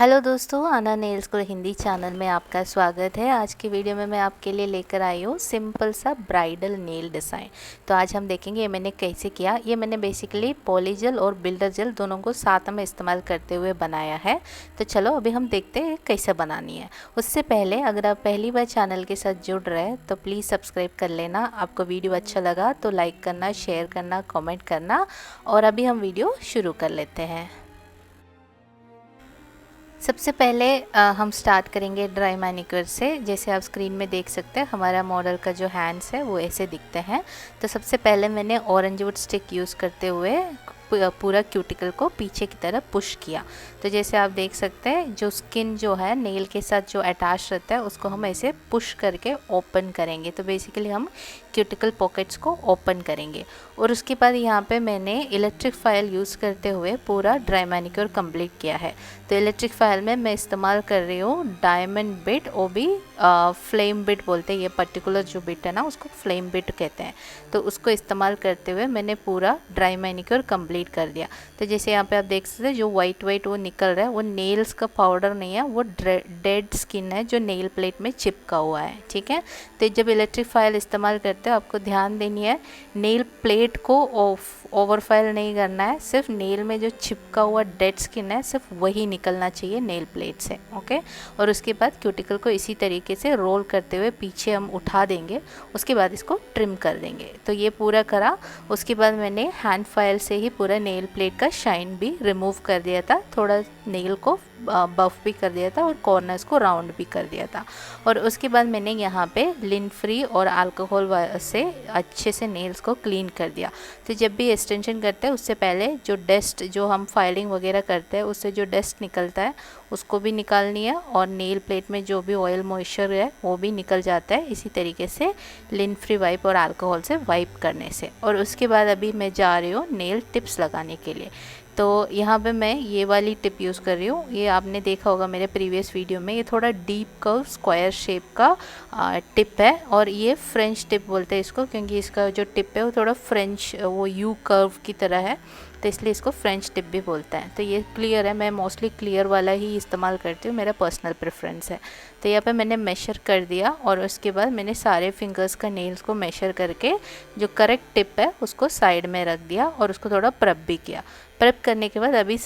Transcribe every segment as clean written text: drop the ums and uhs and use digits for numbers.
Hello दोस्तों, आना nails को हिंदी चैनल में आपका स्वागत है। आज की वीडियो में मैं आपके लिए लेकर आई हूँ सिंपल सा ब्राइडल नेल डिज़ाइन। तो आज हम देखेंगे ये मैंने कैसे किया। ये मैंने बेसिकली पॉलीजेल और बिल्डर जेल दोनों को साथ में इस्तेमाल करते हुए बनाया है। तो चलो अभी हम देखते हैं कैसे बनानी है। उससे पहले अगर आप पहली बार चैनल के साथ जुड़ रहे हैं तो प्लीज़ सब्सक्राइब कर लेना। आपको वीडियो अच्छा लगा तो लाइक करना, शेयर करना, कॉमेंट करना। और अभी हम वीडियो शुरू कर लेते हैं। सबसे पहले हम स्टार्ट करेंगे ड्राई मैनिक्योर से। जैसे आप स्क्रीन में देख सकते हैं हमारा मॉडल का जो हैंड्स है वो ऐसे दिखते हैं। तो सबसे पहले मैंने ऑरेंज वुड स्टिक यूज़ करते हुए पूरा क्यूटिकल को पीछे की तरफ पुश किया। तो जैसे आप देख सकते हैं जो स्किन जो है नेल के साथ जो अटैच रहता है उसको हम ऐसे पुश करके ओपन करेंगे। तो बेसिकली हम क्यूटिकल पॉकेट्स को ओपन करेंगे। और उसके बाद यहाँ पे मैंने इलेक्ट्रिक फाइल यूज़ करते हुए पूरा ड्राई मैनिक्योर कंप्लीट किया है। तो इलेक्ट्रिक फाइल में मैं इस्तेमाल कर रही हूँ डायमंड बिट, वो भी फ्लेम बिट बोलते हैं। ये पर्टिकुलर जो बिट है ना उसको फ्लेम बिट कहते हैं। तो उसको इस्तेमाल करते हुए मैंने पूरा ड्राई मैनिक्योर कंप्लीट कर दिया। तो जैसे यहाँ पे आप देख सकते हैं जो वाइट वाइट वो निकल रहा है वो नेल्स का पाउडर नहीं है, वो डेड स्किन है जो नेल प्लेट में चिपका हुआ है। ठीक है। तो जब इलेक्ट्रिक फाइल इस्तेमाल करते हो आपको ध्यान देनी है नेल प्लेट को ओवर फाइल नहीं करना है। सिर्फ नेल में जो चिपका हुआ डेड स्किन है सिर्फ वही निकलना चाहिए नेल प्लेट से। ओके। और उसके बाद क्यूटिकल को इसी तरीके से रोल करते हुए पीछे हम उठा देंगे। उसके बाद इसको ट्रिम कर देंगे। तो ये पूरा करा। उसके बाद मैंने हैंड फाइल से ही पूरा नेल प्लेट का शाइन भी रिमूव कर दिया था। थोड़ा नेल को बफ भी कर दिया था और कॉर्नर्स को राउंड भी कर दिया था। और उसके बाद मैंने यहाँ पे लिंट फ्री और अल्कोहल से अच्छे से नेल्स को क्लीन कर दिया। तो जब भी एक्सटेंशन करते हैं उससे पहले जो डस्ट जो हम फाइलिंग वगैरह करते हैं उससे जो डस्ट निकलता है उसको भी निकालनी है। और नेल प्लेट में जो भी ऑयल मॉइस्चर है वो भी निकल जाता है इसी तरीके से लिंट फ्री वाइप और अल्कोहल से वाइप करने से। और उसके बाद अभी मैं जा रही हूँ नेल टिप्स लगाने के लिए। तो यहाँ पे मैं ये वाली टिप यूज़ कर रही हूँ। ये आपने देखा होगा मेरे प्रीवियस वीडियो में। ये थोड़ा डीप कर्व स्क्वायर शेप का टिप है। और ये फ्रेंच टिप बोलते हैं इसको, क्योंकि इसका जो टिप है वो थोड़ा फ्रेंच वो यू कर्व की तरह है, तो इसलिए इसको फ्रेंच टिप भी बोलता है। तो ये क्लियर है, मैं मोस्टली क्लियर वाला ही इस्तेमाल करती हूँ, मेरा पर्सनल प्रेफरेंस है। तो यहाँ पे मैंने मेशर कर दिया और उसके बाद मैंने सारे फिंगर्स का नेल्स को मेशर करके जो करेक्ट टिप है उसको साइड में रख दिया और उसको थोड़ा प्रेप भी किया। प्रेप करने के बाद अभी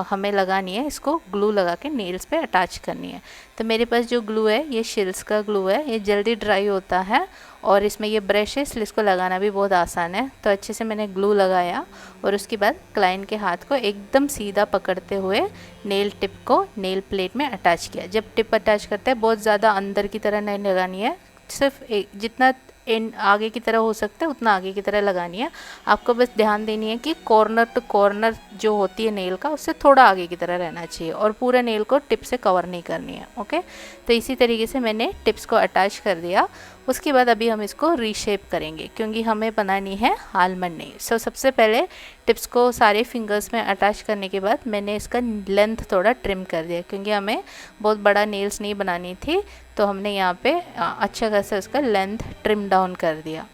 हमें लगानी है, इसको ग्लू लगा के नेल्स पे अटैच करनी है। तो मेरे पास जो ग्लू है ये शिल्स का ग्लू है, ये जल्दी ड्राई होता है और इसमें ये ब्रश है इसलिए इसको लगाना भी बहुत आसान है। तो अच्छे से मैंने ग्लू लगाया और उसके बाद क्लाइंट के हाथ को एकदम सीधा पकड़ते हुए नेल टिप को नेल प्लेट में अटैच किया। जब टिप अटैच करते हैं बहुत ज़्यादा अंदर की तरह नहीं लगानी है, सिर्फ एक जितना इन आगे की तरह हो सकता है उतना आगे की तरह लगानी है। आपको बस ध्यान देनी है कि कॉर्नर टू कॉर्नर जो होती है नेल का उससे थोड़ा आगे की तरह रहना चाहिए और पूरा नेल को टिप से कवर नहीं करनी है। ओके। तो इसी तरीके से मैंने टिप्स को अटैच कर दिया। उसके बाद अभी हम इसको रीशेप करेंगे क्योंकि हमें बनानी है आलमंड नेल। सो सबसे पहले टिप्स को सारे फिंगर्स में अटैच करने के बाद मैंने इसका लेंथ थोड़ा ट्रिम कर दिया क्योंकि हमें बहुत बड़ा नेल्स नहीं बनानी थी। तो हमने यहाँ पे अच्छा खासा इसका लेंथ ट्रिम डाउन कर दिया।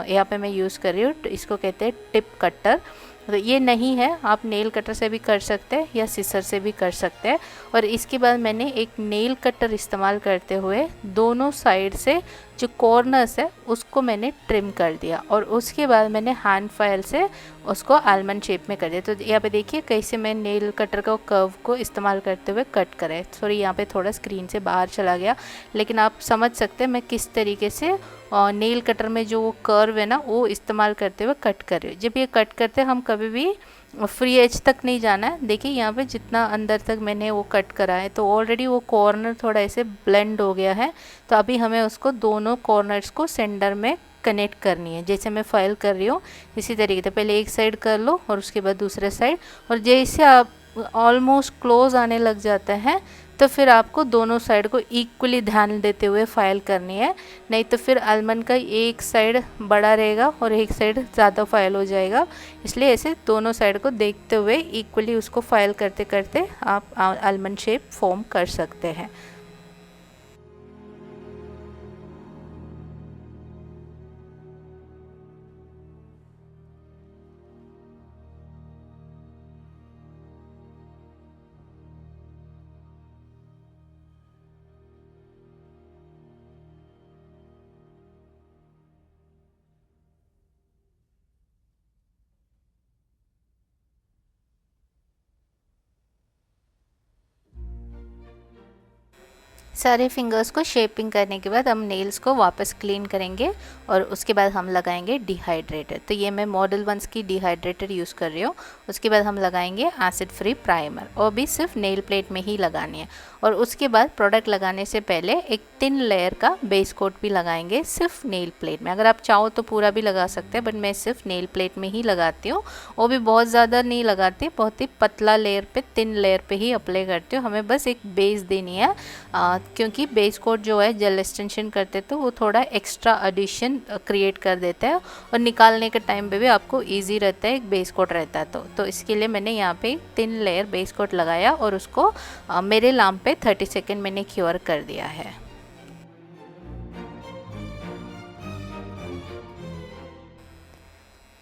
यहाँ पे मैं यूज़ कर रही हूँ, इसको कहते हैं टिप कटर। तो ये नहीं है, आप नेल कटर से भी कर सकते हैं या सिसर से भी कर सकते हैं। और इसके बाद मैंने एक नेल कटर इस्तेमाल करते हुए दोनों साइड से जो कॉर्नर्स है उसको मैंने ट्रिम कर दिया और उसके बाद मैंने हैंड फाइल से उसको आलमंड शेप में कर दिया। तो यहाँ पे देखिए कैसे मैं नेल कटर का कर्व को इस्तेमाल करते हुए कट करें। सॉरी यहाँ पे थोड़ा स्क्रीन से बाहर चला गया, लेकिन आप समझ सकते हैं मैं किस तरीके से नेल कटर में जो वो कर्व है ना वो इस्तेमाल करते हुए कट कर रही हूँ। जब ये कट करते हम कभी भी फ्री एज तक नहीं जाना है। देखिए यहाँ पे जितना अंदर तक मैंने वो कट करा है तो ऑलरेडी वो कॉर्नर थोड़ा ऐसे ब्लेंड हो गया है। तो अभी हमें उसको दोनों कॉर्नर्स को सेंटर में कनेक्ट करनी है। जैसे मैं फाइल कर रही हूँ इसी तरीके से पहले एक साइड कर लो और उसके बाद दूसरे साइड। और जैसे आप ऑलमोस्ट क्लोज आने लग जाते हैं तो फिर आपको दोनों साइड को इक्वली ध्यान देते हुए फाइल करनी है, नहीं तो फिर आलमंड का एक साइड बड़ा रहेगा और एक साइड ज़्यादा फाइल हो जाएगा। इसलिए ऐसे दोनों साइड को देखते हुए इक्वली उसको फाइल करते करते आप आलमंड शेप फॉर्म कर सकते हैं। सारे फिंगर्स को शेपिंग करने के बाद हम नेल्स को वापस क्लीन करेंगे और उसके बाद हम लगाएंगे डिहाइड्रेटर। तो ये मैं मॉडल वंस की डिहाइड्रेटर यूज़ कर रही हूँ। उसके बाद हम लगाएंगे एसिड फ्री प्राइमर, और भी सिर्फ नेल प्लेट में ही लगानी है। और उसके बाद प्रोडक्ट लगाने से पहले एक थिन लेयर का बेस कोट भी लगाएंगे सिर्फ नेल प्लेट में। अगर आप चाहो तो पूरा भी लगा सकते हैं, बट मैं सिर्फ नेल प्लेट में ही लगाती हूँ। वो भी बहुत ज़्यादा नहीं लगाती, बहुत ही पतला लेयर पे, थिन लेयर पे ही अप्लाई करती हूँ। हमें बस एक बेस देनी है, क्योंकि बेस कोट जो है जेल एक्सटेंशन करते तो वो थोड़ा एक्स्ट्रा एडिशन क्रिएट कर देता है, और निकालने के टाइम पे भी आपको इजी रहता है, एक बेस कोट रहता है। तो इसके लिए मैंने यहाँ पे थिन लेयर बेस कोट लगाया और उसको मेरे लाम पे 30 सेकेंड मैंने क्योर कर दिया है।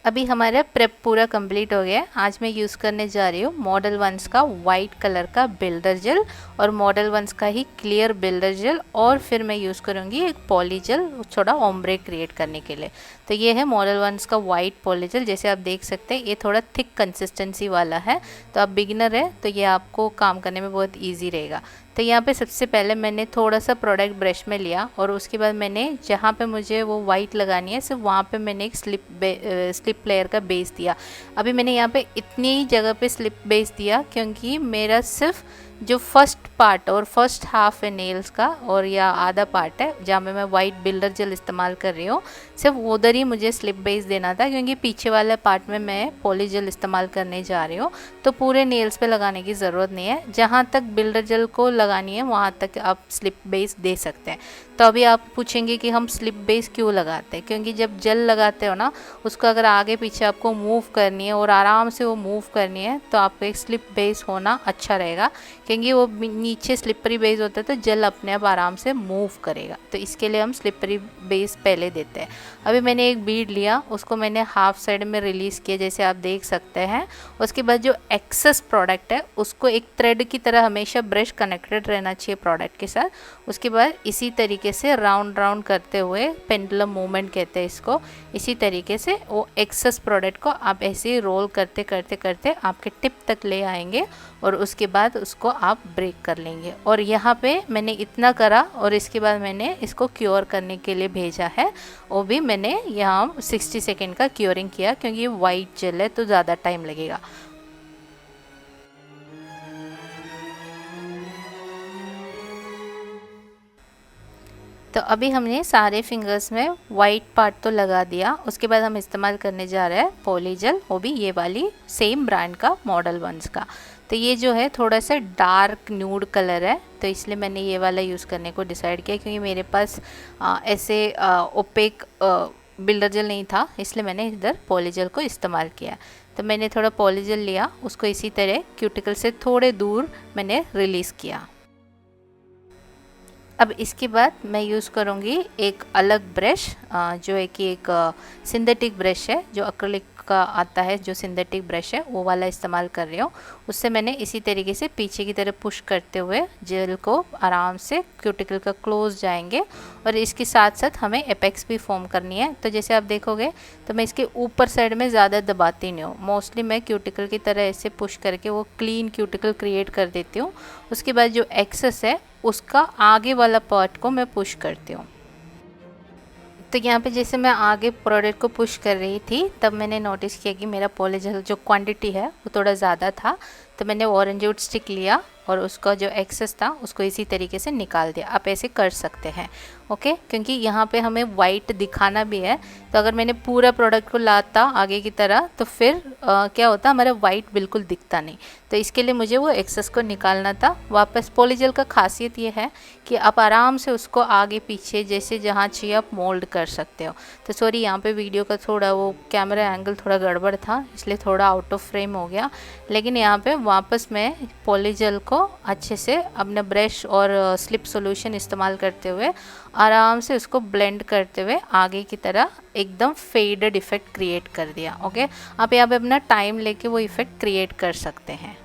अभी हमारा प्रेप पूरा कंप्लीट हो गया है। आज मैं यूज़ करने जा रही हूँ मॉडल वंस का वाइट कलर का बिल्डर जेल और मॉडल वंस का ही क्लियर बिल्डर जेल, और फिर मैं यूज़ करूँगी एक पॉली जेल थोड़ा ओम्ब्रे क्रिएट करने के लिए। तो ये है मॉडल वंस का वाइट पॉली जेल। जैसे आप देख सकते हैं ये थोड़ा थिक कंसिस्टेंसी वाला है, तो आप बिगिनर है तो ये आपको काम करने में बहुत ईजी रहेगा। तो यहाँ पे सबसे पहले मैंने थोड़ा सा प्रोडक्ट ब्रश में लिया, और उसके बाद मैंने जहाँ पे मुझे वो वाइट लगानी है सिर्फ वहाँ पे मैंने एक स्लिप लेयर का बेस दिया। अभी मैंने यहाँ पे इतनी जगह पे स्लिप बेस दिया क्योंकि मेरा सिर्फ जो फर्स्ट पार्ट और फर्स्ट हाफ है नेल्स का, और या आधा पार्ट है जहाँ पे मैं वाइट बिल्डर जेल इस्तेमाल कर रही हूँ, सिर्फ उधर ही मुझे स्लिप बेस देना था, क्योंकि पीछे वाले पार्ट में मैं पॉली जेल इस्तेमाल करने जा रही हूँ। तो पूरे नेल्स पे लगाने की ज़रूरत नहीं है, जहाँ तक बिल्डर जेल को लगानी है वहाँ तक आप स्लिप बेस दे सकते हैं। तो अभी आप पूछेंगे कि हम स्लिप बेस क्यों लगाते हैं, क्योंकि जब जेल लगाते हो ना, उसको अगर आगे पीछे आपको मूव करनी है और आराम से वो मूव करनी है, तो आपको एक स्लिप बेस होना अच्छा रहेगा, क्योंकि वो नीचे स्लिपरी बेस होता है तो जेल अपने आप आराम से मूव करेगा। तो इसके लिए हम स्लिपरी बेस पहले देते हैं। अभी मैंने एक बीड लिया, उसको मैंने हाफ साइड में रिलीज़ किया जैसे आप देख सकते हैं। उसके बाद जो एक्सेस प्रोडक्ट है उसको एक थ्रेड की तरह हमेशा ब्रश कनेक्टेड रहना चाहिए प्रोडक्ट के साथ। उसके बाद इसी तरीके से राउंड राउंड करते हुए, पेंडुलम मूवमेंट कहते हैं इसको, इसी तरीके से वो एक्सेस प्रोडक्ट को आप ऐसे ही रोल करते करते करते आपके टिप तक ले आएंगे, और उसके बाद उसको आप ब्रेक कर लेंगे। और यहाँ पे मैंने इतना करा, और इसके बाद मैंने इसको क्योर करने के लिए भेजा है। वो भी मैंने यहाँ 60 सेकेंड का क्योरिंग किया, क्योंकि ये वाइट जेल है तो ज़्यादा टाइम लगेगा। तो अभी हमने सारे फिंगर्स में वाइट पार्ट तो लगा दिया। उसके बाद हम इस्तेमाल करने जा रहे हैं पॉली जेल, वो भी ये वाली सेम ब्रांड का मॉडल वंस का। तो ये जो है थोड़ा सा डार्क न्यूड कलर है, तो इसलिए मैंने ये वाला यूज़ करने को डिसाइड किया, क्योंकि मेरे पास ऐसे ओपेक बिल्डर जेल नहीं था, इसलिए मैंने इधर पॉली जेल को इस्तेमाल किया। तो मैंने थोड़ा पॉली जेल लिया, उसको इसी तरह क्यूटिकल से थोड़े दूर मैंने रिलीज़ किया। अब इसके बाद मैं यूज़ करूँगी एक अलग ब्रश, जो है कि एक सिंथेटिक ब्रश है, जो एक्रिलिक का आता है, जो सिंथेटिक ब्रश है वो वाला इस्तेमाल कर रही हूँ। उससे मैंने इसी तरीके से पीछे की तरफ पुश करते हुए जेल को आराम से क्यूटिकल का क्लोज जाएंगे, और इसके साथ साथ हमें एपेक्स भी फॉर्म करनी है। तो जैसे आप देखोगे तो मैं इसके ऊपर साइड में ज़्यादा दबाती नहीं हूँ, मोस्टली मैं क्यूटिकल की तरह ऐसे पुश करके वो क्लीन क्यूटिकल क्रिएट कर देती हूँ। उसके बाद जो एक्सेस है उसका आगे वाला पार्ट को मैं पुश करती हूँ। तो यहाँ पे जैसे मैं आगे प्रोडक्ट को पुश कर रही थी, तब मैंने नोटिस किया कि मेरा पॉली जेल जो क्वांटिटी है वो थोड़ा ज़्यादा था। तो मैंने ऑरेंज वुड स्टिक लिया और उसका जो एक्सेस था उसको इसी तरीके से निकाल दिया। आप ऐसे कर सकते हैं, ओके, क्योंकि यहाँ पे हमें वाइट दिखाना भी है। तो अगर मैंने पूरा प्रोडक्ट को लाता आगे की तरह तो फिर क्या होता, हमारा वाइट बिल्कुल दिखता नहीं। तो इसके लिए मुझे वो एक्सेस को निकालना था वापस। पॉली जेल का खासियत ये है कि आप आराम से उसको आगे पीछे जैसे जहाँ चाहिए आप मोल्ड कर सकते हो। तो सॉरी, यहाँ पे वीडियो का थोड़ा वो कैमरा एंगल थोड़ा गड़बड़ था, इसलिए थोड़ा आउट ऑफ फ्रेम हो गया। लेकिन यहाँ पे वापस मैं पॉली जेल को अच्छे से अपने ब्रश और स्लिप सॉल्यूशन इस्तेमाल करते हुए आराम से उसको ब्लेंड करते हुए आगे की तरह एकदम फेडेड इफ़ेक्ट क्रिएट कर दिया। ओके, आप यहाँ पे अपना टाइम लेके वो इफ़ेक्ट क्रिएट कर सकते हैं।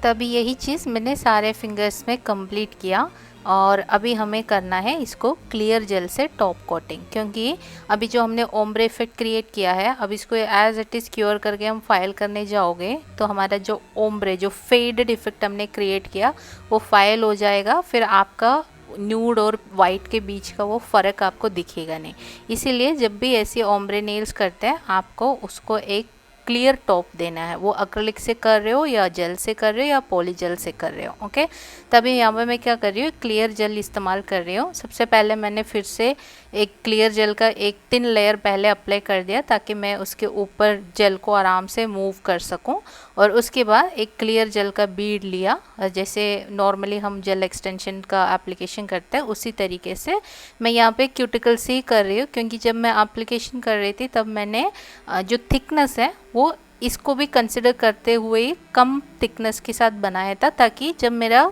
तभी यही चीज़ मैंने सारे फिंगर्स में कंप्लीट किया। और अभी हमें करना है इसको क्लियर जेल से टॉप कोटिंग, क्योंकि अभी जो हमने ओम्ब्रे इफेक्ट क्रिएट किया है, अब इसको एज इट इज़ क्योर करके हम फाइल करने जाओगे तो हमारा जो ओम्ब्रे जो फेडेड इफेक्ट हमने क्रिएट किया वो फाइल हो जाएगा, फिर आपका न्यूड और वाइट के बीच का वो फ़र्क आपको दिखेगा नहीं। इसीलिए जब भी ऐसे ओम्ब्रे नेल्स करते हैं आपको उसको एक क्लियर टॉप देना है, वो एक्रिलिक से कर रहे हो या जेल से कर रहे हो या पॉली जेल से कर रहे हो। ओके, तभी यहाँ पे मैं क्या कर रही हूँ, क्लियर जेल इस्तेमाल कर रही हूँ। सबसे पहले मैंने फिर से एक क्लियर जेल का एक थिन लेयर पहले अप्लाई कर दिया ताकि मैं उसके ऊपर जेल को आराम से मूव कर सकूँ। और उसके बाद एक क्लियर जेल का बीड लिया, जैसे नॉर्मली हम जेल एक्सटेंशन का एप्लीकेशन करते हैं उसी तरीके से मैं यहाँ पे क्यूटिकल से ही कर रही हूँ, क्योंकि जब मैं एप्लीकेशन कर रही थी तब मैंने जो थिकनेस है वो इसको भी कंसिडर करते हुए कम थिकनेस के साथ बनाया था, ताकि जब मेरा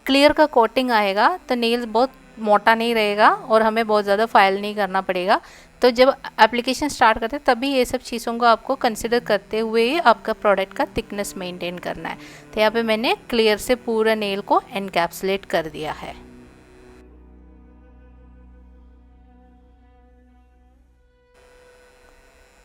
क्लियर का कोटिंग आएगा तो नेल्स बहुत मोटा नहीं रहेगा और हमें बहुत ज़्यादा फाइल नहीं करना पड़ेगा। तो जब एप्लीकेशन स्टार्ट करते हैं तभी ये सब चीज़ों को आपको कंसिडर करते हुए आपका प्रोडक्ट का थिकनेस मेंटेन करना है। तो यहाँ पे मैंने क्लियर से पूरा नेल को एनकैप्सुलेट कर दिया है।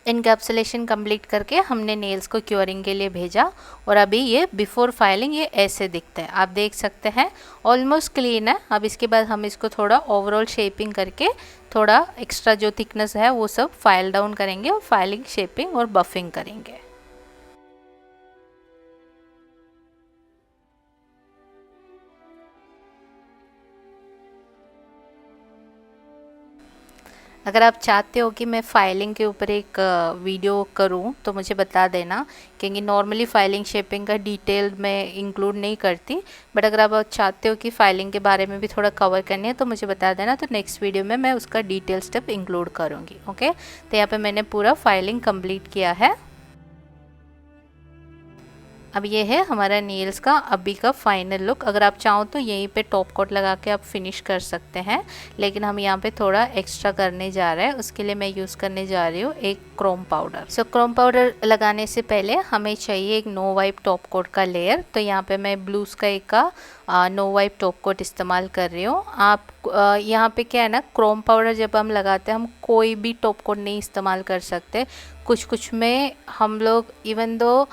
इनकैप्सुलेशन कंप्लीट करके हमने नेल्स को क्योरिंग के लिए भेजा और अभी ये बिफोर फाइलिंग ये ऐसे दिखता है, आप देख सकते हैं ऑलमोस्ट क्लीन है। अब इसके बाद हम इसको थोड़ा ओवरऑल शेपिंग करके थोड़ा एक्स्ट्रा जो थिकनेस है वो सब फाइल डाउन करेंगे और फाइलिंग, शेपिंग और बफिंग करेंगे। अगर आप चाहते हो कि मैं फ़ाइलिंग के ऊपर एक वीडियो करूं तो मुझे बता देना, क्योंकि नॉर्मली फ़ाइलिंग शेपिंग का डिटेल मैं इंक्लूड नहीं करती। बट अगर आप चाहते हो कि फ़ाइलिंग के बारे में भी थोड़ा कवर करनी है तो मुझे बता देना, तो नेक्स्ट वीडियो में मैं उसका डिटेल स्टेप इंक्लूड करूँगी। ओके, तो यहाँ पर मैंने पूरा फाइलिंग कम्प्लीट किया है। अब ये है हमारा नेल्स का अभी का फाइनल लुक। अगर आप चाहो तो यहीं पे टॉप कोट लगा के आप फिनिश कर सकते हैं, लेकिन हम यहाँ पे थोड़ा एक्स्ट्रा करने जा रहे हैं। उसके लिए मैं यूज़ करने जा रही हूँ एक क्रोम पाउडर। सो क्रोम पाउडर लगाने से पहले हमें चाहिए एक नो वाइप टॉप कोट का लेयर। तो यहाँ पे मैं ब्लू स्काई का नो वाइप टॉप कोट इस्तेमाल कर रही हूँ। आप यहाँ पे क्या है ना, क्रोम पाउडर जब हम लगाते हैं हम कोई भी टॉप कोट नहीं इस्तेमाल कर सकते। कुछ में हम लोग even though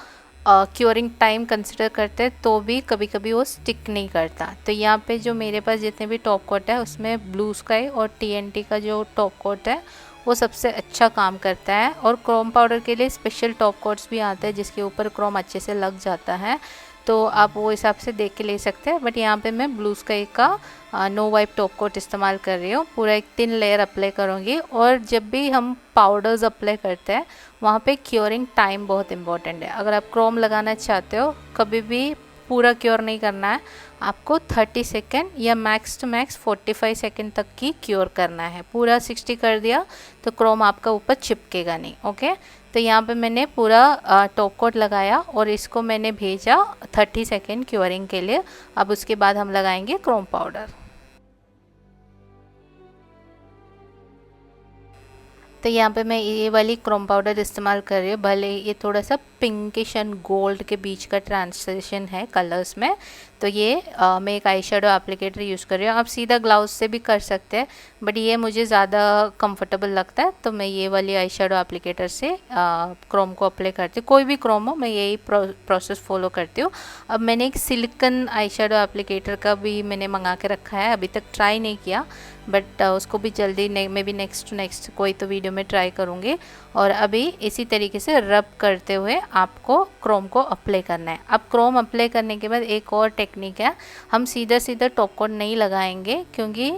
curing time consider करते हैं तो भी कभी कभी वो स्टिक नहीं करता। तो यहाँ पे जो मेरे पास जितने भी टॉप कोट है उसमें ब्लू स्काई और TNT का जो टॉप कोट है वो सबसे अच्छा काम करता है। और क्रोम पाउडर के लिए स्पेशल टॉप कोट्स भी आते हैं जिसके ऊपर क्रोम अच्छे से लग जाता है, तो आप वो हिसाब से देख के ले सकते हैं। बट यहाँ पे मैं ब्लू स्काई का नो वाइप टॉप कोट इस्तेमाल कर रही हूँ। पूरा एक थिन लेयर अप्लाई करूँगी। और जब भी हम पाउडर्स अप्लाई करते हैं वहाँ पे क्योरिंग टाइम बहुत इंपॉर्टेंट है। अगर आप क्रोम लगाना चाहते हो कभी भी पूरा क्योर नहीं करना है, आपको 30 सेकेंड या मैक्स टू मैक्स 45 सेकेंड तक की क्योर करना है। पूरा 60 कर दिया तो क्रोम आपका ऊपर चिपकेगा नहीं। ओके, तो यहाँ पे मैंने पूरा टॉप कोट लगाया और इसको मैंने भेजा 30 सेकेंड क्योरिंग के लिए। अब उसके बाद हम लगाएंगे क्रोम पाउडर। तो यहाँ पे मैं ये वाली क्रोम पाउडर इस्तेमाल कर रही हूँ। भले ये थोड़ा सा पिंकिश एंड गोल्ड के बीच का ट्रांसलेशन है कलर्स में, तो ये मैं एक आई शेडो एप्लीकेटर यूज़ कर रही हूँ। आप सीधा ग्लाउज से भी कर सकते हैं, बट ये मुझे ज़्यादा कंफर्टेबल लगता है तो मैं ये वाली आई शेडो एप्लीकेटर से क्रोम को अप्लाई करती हूँ। कोई भी क्रोम हो मैं यही प्रोसेस फॉलो करती हूँ। अब मैंने एक सिलिकन आई शेडो एप्लीकेटर का भी मैंने मंगा के रखा है, अभी तक ट्राई नहीं किया, बट उसको भी जल्दी मे बी नेक्स्ट कोई तो वीडियो में ट्राई करूँगी। और अभी इसी तरीके से रब करते हुए आपको क्रोम को अप्लाई करना है। अब क्रोम अप्लाई करने के बाद एक और टेक्निक है, हम सीधा टॉप कोट नहीं लगाएंगे, क्योंकि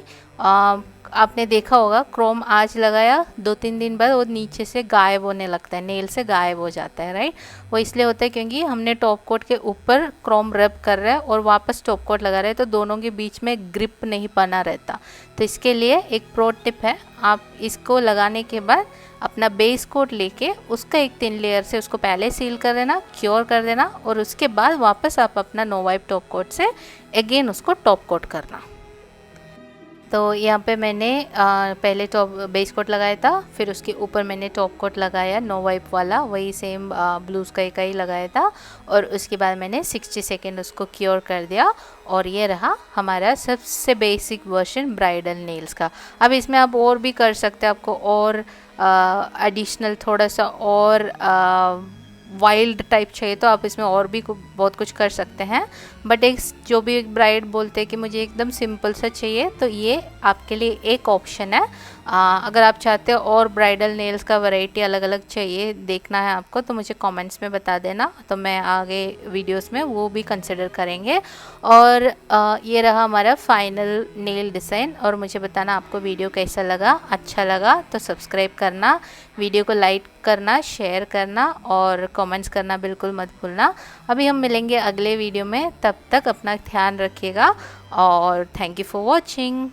आपने देखा होगा क्रोम आज लगाया 2-3 दिन बाद वो नीचे से गायब होने लगता है, नेल से गायब हो जाता है, राइट। वो इसलिए होता है क्योंकि हमने टॉप कोट के ऊपर क्रोम रब कर रहा है और वापस टॉप कोट लगा रहे हैं, तो दोनों के बीच में ग्रिप नहीं बना रहता। तो इसके लिए एक प्रो टिप है, आप इसको लगाने के बाद अपना बेस कोट लेके उसका एक थिन लेयर से उसको पहले सील कर देना, क्योर कर देना, और उसके बाद वापस आप अपना नो वाइप टॉप कोट से अगेन उसको टॉप कोट करना। तो यहाँ पे मैंने पहले टॉप बेस कोट लगाया था, फिर उसके ऊपर मैंने टॉप कोट लगाया नो वाइप वाला, वही सेम ब्लू स्काई का ही लगाया था। और उसके बाद मैंने 60 सेकेंड उसको क्योर कर दिया। और ये रहा हमारा सबसे बेसिक वर्जन ब्राइडल नेल्स का। अब इसमें आप और भी कर सकते हैं, आपको और एडिशनल थोड़ा सा और वाइल्ड टाइप चाहिए तो आप इसमें और भी बहुत कुछ कर सकते हैं। बट एक जो भी एक ब्राइड बोलते हैं कि मुझे एकदम सिंपल सा चाहिए, तो ये आपके लिए एक ऑप्शन है। अगर आप चाहते हो और ब्राइडल नेल्स का वैरायटी अलग अलग चाहिए, देखना है आपको, तो मुझे कमेंट्स में बता देना, तो मैं आगे वीडियोस में वो भी कंसिडर करेंगे। और ये रहा हमारा फाइनल नेल डिज़ाइन। और मुझे बताना आपको वीडियो कैसा लगा। अच्छा लगा तो सब्सक्राइब करना, वीडियो को लाइक करना, शेयर करना और कमेंट्स करना बिल्कुल मत भूलना। अभी हम मिलेंगे अगले वीडियो में, तब तक अपना ध्यान रखिएगा और थैंक यू फॉर वॉचिंग।